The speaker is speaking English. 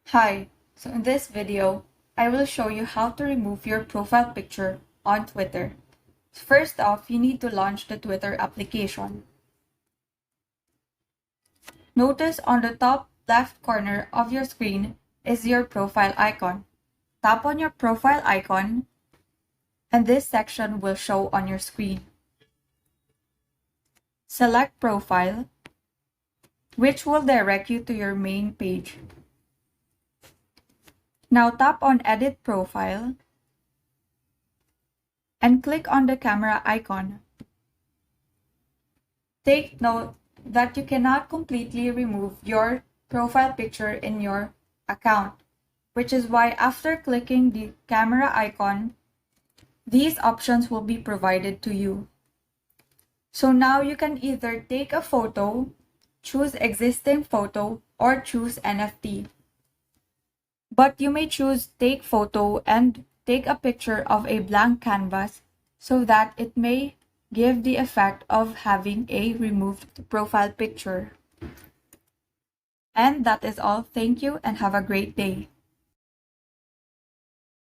Hi, so in this video, I will show you how to remove your profile picture on Twitter. First off, you need to launch the Twitter application. Notice on the top left corner of your screen is your profile icon. Tap on your profile icon and this section will show on your screen. Select Profile, which will direct you to your main page. Now tap on Edit Profile and click on the camera icon. Take note that you cannot completely remove your profile picture in your account, which is why after clicking the camera icon, these options will be provided to you. So now you can either take a photo, choose existing photo, or choose NFT. But you may choose take photo and take a picture of a blank canvas so that it may give the effect of having a removed profile picture. And that is all. Thank you and have a great day.